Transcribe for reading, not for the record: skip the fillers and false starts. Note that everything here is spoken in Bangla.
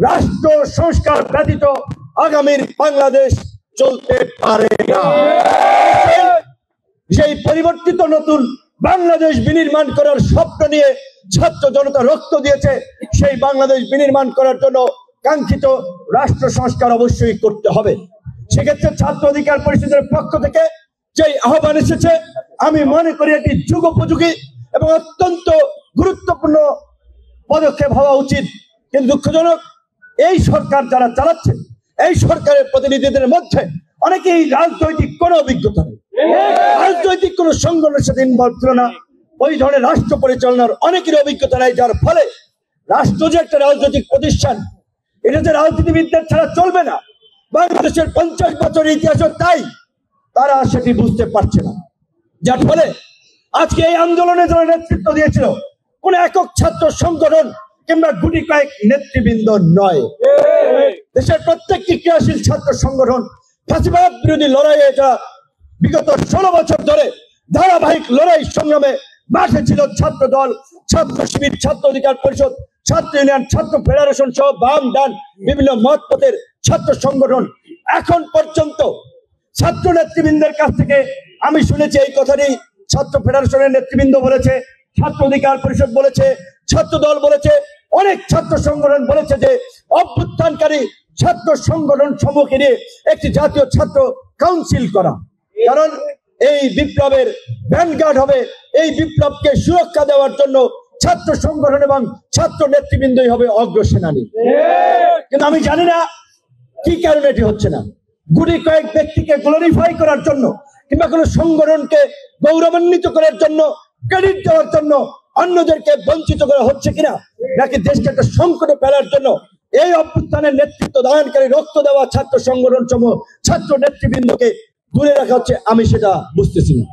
রাষ্ট্র সংস্কার ব্যতীত আগামীর বাংলাদেশ চলতে পারে না। সেই পরিবর্তিত নতুন বাংলাদেশ বিনির্মাণ করার স্বপ্ন নিয়ে ছাত্র জনতা রক্ত দিয়েছে। সেই বাংলাদেশ বিনির্মাণ করার জন্য কাঙ্ক্ষিত রাষ্ট্র সংস্কার অবশ্যই করতে হবে। সেক্ষেত্রে ছাত্র অধিকার পরিষদের পক্ষ থেকে যে আহ্বান এসেছে, আমি মনে করি এটি যুগোপযোগী এবং অত্যন্ত গুরুত্বপূর্ণ পদক্ষেপ হওয়া উচিত। কিন্তু দুঃখজনক, এই সরকার যারা চালাচ্ছে, এই সরকারের প্রতিনিধিদের মধ্যে অনেকেই রাজনৈতিক কোনো অভিজ্ঞতা নেই, রাজনৈতিক কোনো সংগঠনের সাথে ইনভলভ ছিল না, ওই ধরনের রাষ্ট্র পরিচালনার অনেকের অভিজ্ঞতা নেই, যার ফলে রাষ্ট্র যে একটা রাজনৈতিক প্রতিষ্ঠান, এটা যে রাজনীতিবিদদের ছাড়া চলবে না, বাংলাদেশের 50 বছরের ইতিহাস তাই তারা সেটি বুঝতে পারছে না। যার ফলে আজকে এই আন্দোলনে যারা নেতৃত্ব দিয়েছিল কোন একক ছাত্র সংগঠন কিংবা গুটি কয়েক নেতৃবৃন্দ নয়, দেশের প্রত্যেকটি ক্রিয়াশীল ছাত্র সংগঠন ফাঁসিবাদ বিরোধী লড়াইয়ে যা বিগত 16 বছর ধরে ধারাবাহিক লড়াই সংগ্রামে মাঠে ছিল ছাত্র দল, ছাত্র শিবির, ছাত্র অধিকার পরিষদ, ছাত্র ইউনিয়ন, ছাত্র ফেডারেশন সহ বাম ডান বিভিন্ন মত পথের ছাত্র সংগঠন। এখন পর্যন্ত ছাত্র নেতৃবৃন্দের কাছ থেকে আমি শুনেছি এই কথাটি ছাত্র ফেডারেশনের নেতৃবৃন্দ বলেছে, ছাত্র অধিকার পরিষদ বলেছে, ছাত্র দল বলেছে, অনেক ছাত্র সংগঠন বলেছে যে অভ্যুত্থানকারী ছাত্র সংগঠন সমূহকে নিয়ে একটি জাতীয় ছাত্র কাউন্সিল করা, কারণ এই বিপ্লবের ভ্যানগার্ড হবে, এই বিপ্লবকে সুরক্ষা দেওয়ার জন্য ছাত্র সংগঠন এবং ছাত্র নেতৃবৃন্দই হবে অগ্রসেনানী। কিন্তু আমি জানি না কি কারণে এটি হচ্ছে না। গুটি কয়েক ব্যক্তিকে গ্লোরিফাই করার জন্য কিংবা কোনো সংগঠনকে গৌরবান্বিত করার জন্য, ক্রেডিট দেওয়ার জন্য অন্যদেরকে বঞ্চিত করা হচ্ছে কিনা, নাকি দেশকে একটা সংকটে ফেলার জন্য এই অভ্যুত্থানের নেতৃত্ব দানকারী রক্ত দেওয়া ছাত্র সংগঠন সমূহ, ছাত্র নেতৃবৃন্দকে দূরে রাখা হচ্ছে, আমি সেটা বুঝতেছি না।